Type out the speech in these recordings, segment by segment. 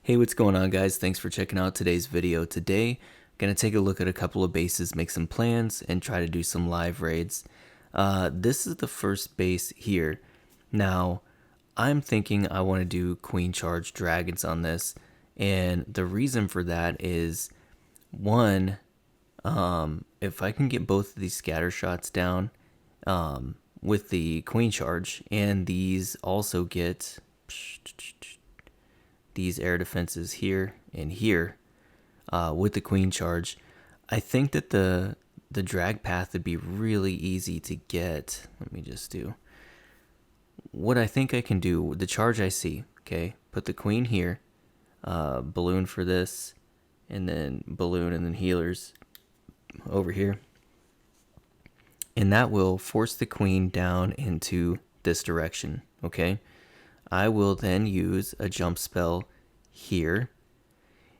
Hey, what's going on, guys? Thanks for checking out today's video. Today, I'm going to take a look at a couple of bases, make some plans, and try to do some live raids. This is the first base here. Now, I'm thinking I want to do Queen Charge Dragons on this, and the reason for that is, one, if I can get both of these scatter shots down with the Queen Charge, and these also get these air defenses here and here with the Queen Charge, I think that the drag path would be really easy to get. Let me just do what I think I can do. The charge I see, okay, put the Queen here, balloon for this, and then balloon and then healers over here, and that will force the Queen down into this direction. Okay, I will then use a jump spell here,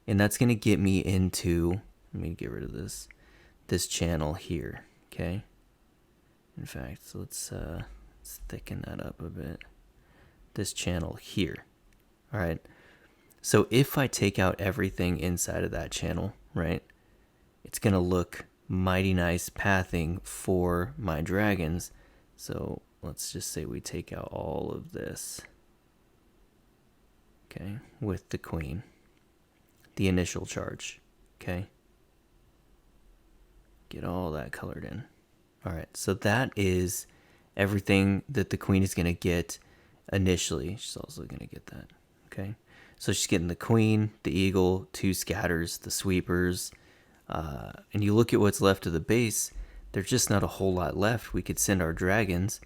and that's going to get me into, let me get rid of this channel here. Okay, in fact, so let's thicken that up a bit. This channel here. All right, so if I take out everything inside of that channel, right, it's going to look mighty nice pathing for my dragons. So let's just say we take out all of this, okay, with the Queen, the initial charge, okay, get all that colored in. All right, so that is everything that the Queen is going to get initially. She's also going to get that, okay, so she's getting the Queen, the Eagle, 2 scatters, the sweepers, and you look at what's left of the base, there's just not a whole lot left. We could send our dragons.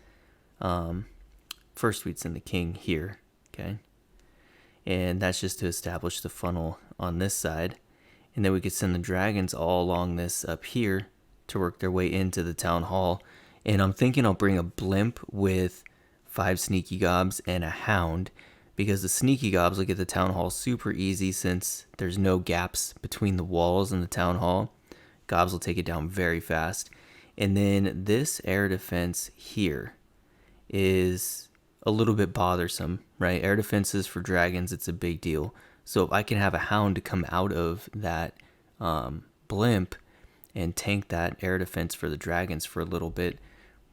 First we'd send the King here, okay, and that's just to establish the funnel on this side, and then we could send the dragons all along this up here to work their way into the town hall. And I'm thinking I'll bring a blimp with 5 sneaky gobs and a hound, because the sneaky gobs will get the town hall super easy since there's no gaps between the walls and the town hall. Gobs will take it down very fast. And then this air defense here is a little bit bothersome, right? Air defenses for dragons, it's a big deal. So if I can have a hound to come out of that blimp and tank that air defense for the dragons for a little bit,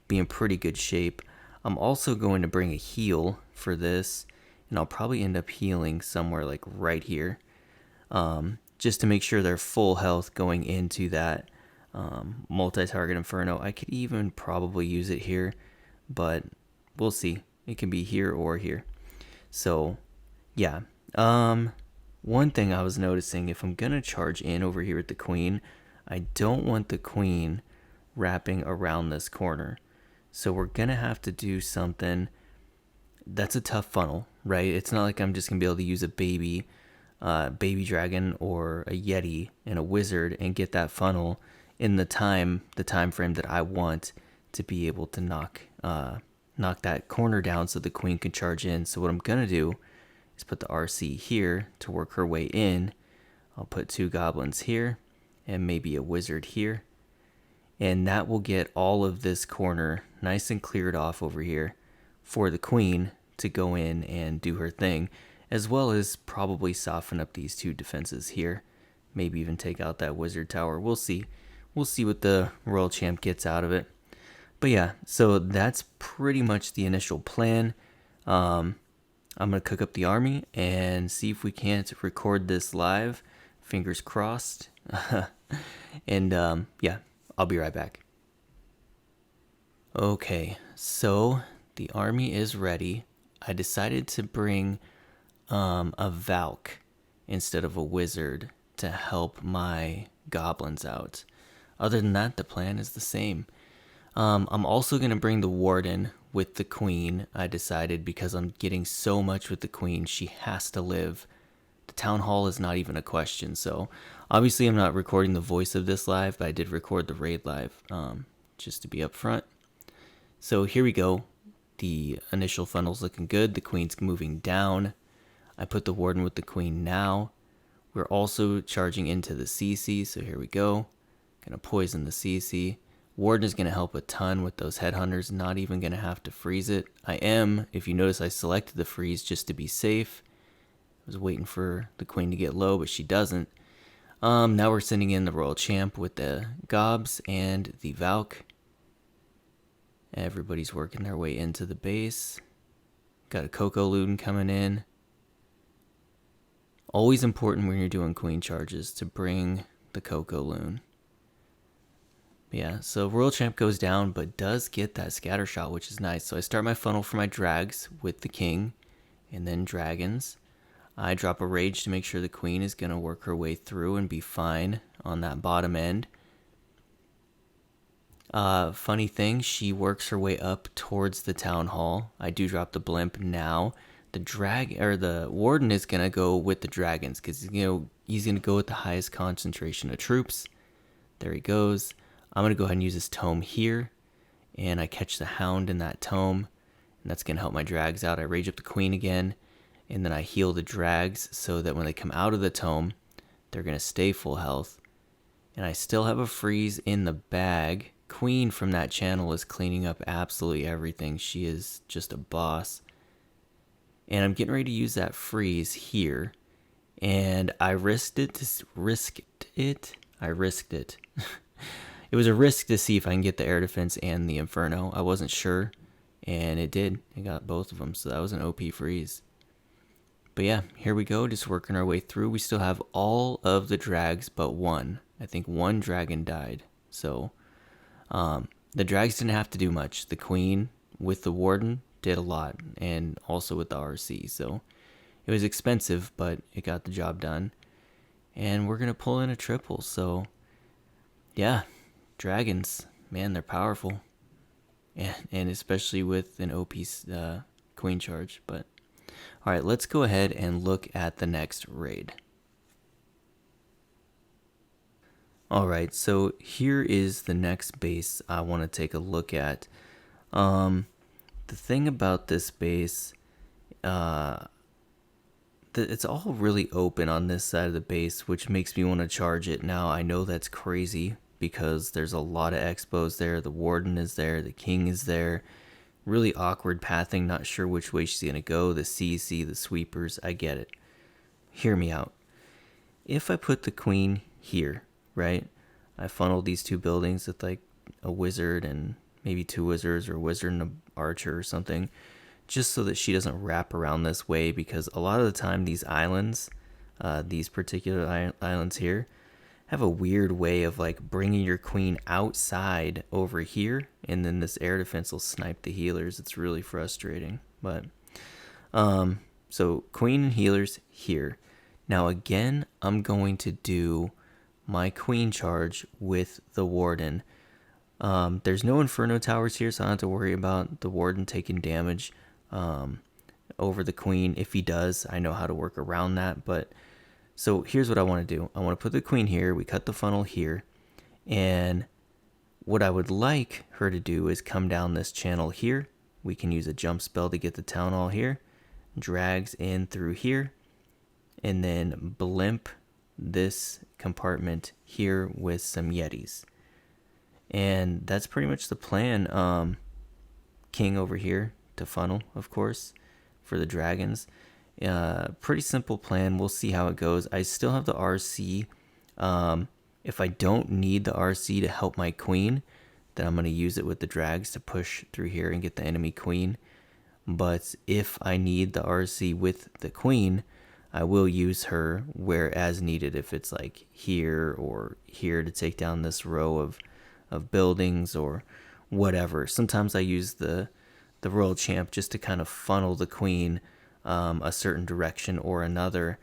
be in pretty good shape. I'm also going to bring a heal for this, and I'll probably end up healing somewhere like right here, just to make sure they're full health going into that multi-target inferno. I could even probably use it here, but we'll see. It can be here or here. So yeah, one thing I was noticing, if I'm gonna charge in over here with the Queen, I don't want the Queen wrapping around this corner. So we're gonna have to do something. That's a tough funnel, right? It's not like I'm just gonna be able to use a baby dragon or a yeti and a wizard and get that funnel in the time frame that I want to be able to knock that corner down so the Queen can charge in. So what I'm gonna do is put the RC here to work her way in. I'll put 2 goblins here and maybe a wizard here, and that will get all of this corner nice and cleared off over here for the Queen to go in and do her thing, as well as probably soften up these 2 defenses here, maybe even take out that wizard tower. We'll see what the Royal Champ gets out of it. But yeah, so that's pretty much the initial plan. I'm gonna cook up the army and see if we can't record this live, fingers crossed. And yeah, I'll be right back. Okay, so the army is ready. I decided to bring a Valk instead of a wizard to help my goblins out. Other than that, the plan is the same. I'm also going to bring the Warden with the Queen, I decided, because I'm getting so much with the Queen. She has to live. The town hall is not even a question. So obviously I'm not recording the voice of this live, but I did record the raid live, just to be upfront. So here we go. The initial funnel's looking good. The Queen's moving down. I put the Warden with the Queen now. We're also charging into the CC, so here we go. Gonna poison the CC. Warden is gonna help a ton with those headhunters, not even gonna have to freeze it. I am, if you notice, I selected the freeze just to be safe. was waiting for the queen to get low, but she doesn't. Now we're sending in the Royal Champ with the Gobs and the Valk. Everybody's working their way into the base. Got a Coco Loon coming in. Always important when you're doing queen charges to bring the Coco Loon. Yeah, so Royal Champ goes down, but does get that scatter shot, which is nice. So I start my funnel for my drags with the king, and then dragons. I drop a rage to make sure the queen is going to work her way through and be fine on that bottom end. Funny thing, she works her way up towards the town hall. I do drop the blimp now. The warden is going to go with the dragons because he's going to go with the highest concentration of troops. There he goes. I'm going to go ahead and use this tome here, and I catch the hound in that tome, and that's going to help my drags out. I rage up the queen again, and then I heal the drags so that when they come out of the tome, they're going to stay full health. And I still have a freeze in the bag. Queen from that channel is cleaning up absolutely everything. She is just a boss. And I'm getting ready to use that freeze here, and I risked it. It was a risk to see if I can get the air defense and the inferno. I wasn't sure, and it did. It got both of them, so that was an OP freeze. But yeah, here we go, just working our way through. We still have all of the drags but one. I think one dragon died. So the drags didn't have to do much. The queen with the warden did a lot, and also with the RC. So it was expensive, but it got the job done. And we're going to pull in a triple, so yeah. Dragons, man, they're powerful, and especially with an OP queen charge. But all right, let's go ahead and look at the next raid. All right, so here is the next base I want to take a look at. The thing about this base, it's all really open on this side of the base, which makes me want to charge it. Now, I know that's crazy, because there's a lot of expos there. The warden is there, the king is there. Really awkward pathing, not sure which way she's gonna go. The CC, the sweepers, I get it. Hear me out. If I put the queen here, right? I funnel these two buildings with like a wizard and maybe two wizards, or a wizard and an archer or something, just so that she doesn't wrap around this way, because a lot of the time these islands, these particular islands here, have a weird way of like bringing your queen outside over here, and then this air defense will snipe the healers. It's really frustrating. But so queen and healers here. Now again, I'm going to do my queen charge with the warden. There's no inferno towers here, so I don't have to worry about the warden taking damage over the queen. If he does, I know how to work around that. But so here's what I want to do. I want to put the queen here. We cut the funnel here. And what I would like her to do is come down this channel here. We can use a jump spell to get the town hall here. Drags in through here. And then blimp this compartment here with some yetis. And that's pretty much the plan. King over here to funnel, of course, for the dragons. Pretty simple plan. We'll see how it goes. I still have the RC. If I don't need the RC to help my queen, then I'm going to use it with the drags to push through here and get the enemy queen. But if I need the RC with the queen, I will use her where as needed, if it's like here or here to take down this row of buildings or whatever. Sometimes I use the Royal Champ just to kind of funnel the queen a certain direction or another.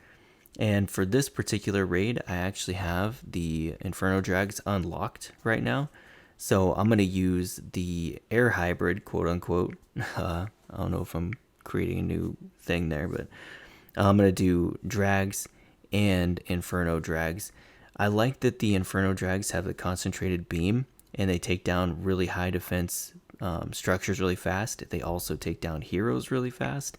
And for this particular raid, I actually have the Inferno Drags unlocked right now. So I'm going to use the air hybrid, quote unquote. I don't know if I'm creating a new thing there, but I'm going to do drags and Inferno Drags. I like that the Inferno Drags have the concentrated beam, and they take down really high defense structures really fast. They also take down heroes really fast.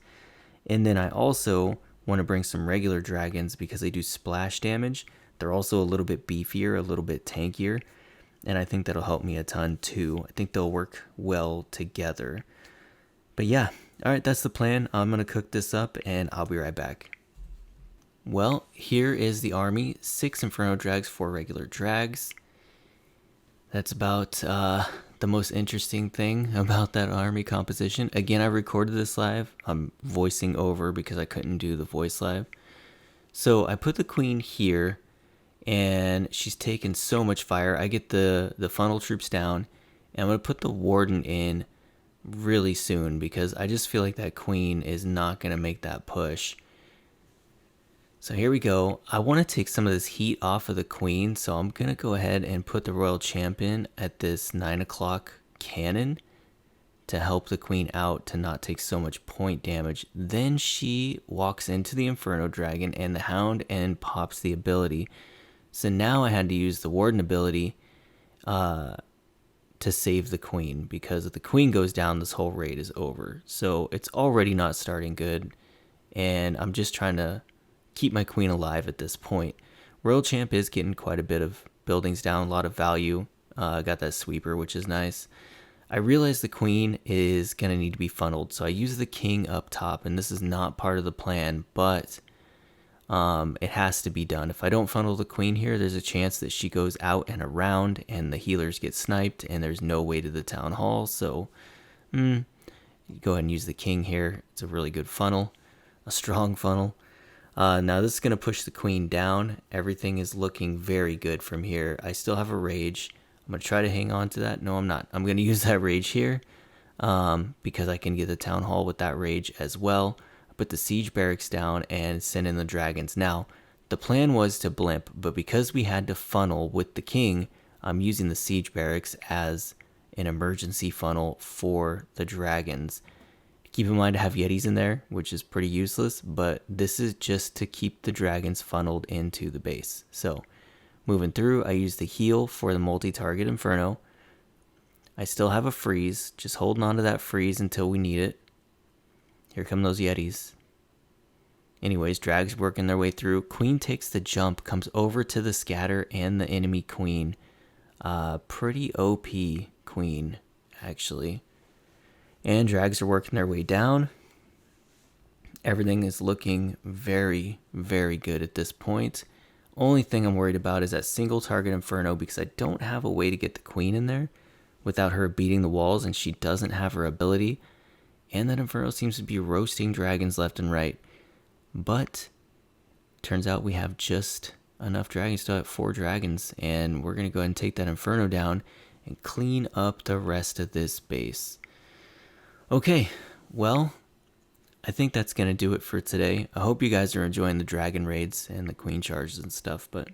And then I also want to bring some regular dragons because they do splash damage. They're also a little bit beefier, a little bit tankier, and I think that'll help me a ton too. I think they'll work well together. But yeah, all right, that's the plan. I'm going to cook this up, and I'll be right back. Well, here is the army. 6 Inferno Drags, 4 regular Drags. That's about the most interesting thing about that army composition. Again, I recorded this live. I'm voicing over because I couldn't do the voice live. So I put the queen here, and she's taken so much fire. I get the funnel troops down, and I'm going to put the warden in really soon because I just feel like that queen is not going to make that push. So here we go. I want to take some of this heat off of the queen, so I'm going to go ahead and put the royal champion at this 9 o'clock cannon to help the queen out to not take so much point damage. Then she walks into the Inferno Dragon and the Hound and pops the ability. So now I had to use the Warden ability to save the queen, because if the queen goes down, this whole raid is over. So it's already not starting good, and I'm just trying to keep my queen alive at this point. Royal Champ is getting quite a bit of buildings down, a lot of value. Got that sweeper, which is nice. I realize the queen is going to need to be funneled, so I use the king up top, and this is not part of the plan, but it has to be done. If I don't funnel the queen here, there's a chance that she goes out and around, and the healers get sniped, and there's no way to the town hall, so go ahead and use the king here. It's a really good funnel, a strong funnel. Now this is going to push the queen down. Everything is looking very good from here. I still have a rage. I'm going to try to hang on to that. No, I'm not. I'm going to use that rage here because I can get the town hall with that rage as well. I put the siege barracks down and send in the dragons. Now, the plan was to blimp, but because we had to funnel with the king, I'm using the siege barracks as an emergency funnel for the dragons. Keep in mind I have Yetis in there, which is pretty useless, but this is just to keep the dragons funneled into the base. So, moving through, I use the heal for the multi-target Inferno. I still have a freeze, just holding on to that freeze until we need it. Here come those Yetis. Anyways, drags working their way through. Queen takes the jump, comes over to the scatter and the enemy queen. Pretty OP queen, actually. And drags are working their way down. Everything is looking very, very good at this point. Only thing I'm worried about is that single target Inferno, because I don't have a way to get the queen in there without her beating the walls, and she doesn't have her ability. And that Inferno seems to be roasting dragons left and right. But turns out we have just enough dragons, still have 4 dragons, and we're going to go ahead and take that Inferno down and clean up the rest of this base. Okay, well, I think that's going to do it for today. I hope you guys are enjoying the dragon raids and the queen charges and stuff, but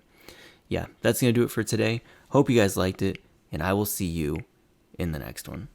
yeah, that's going to do it for today. Hope you guys liked it, and I will see you in the next one.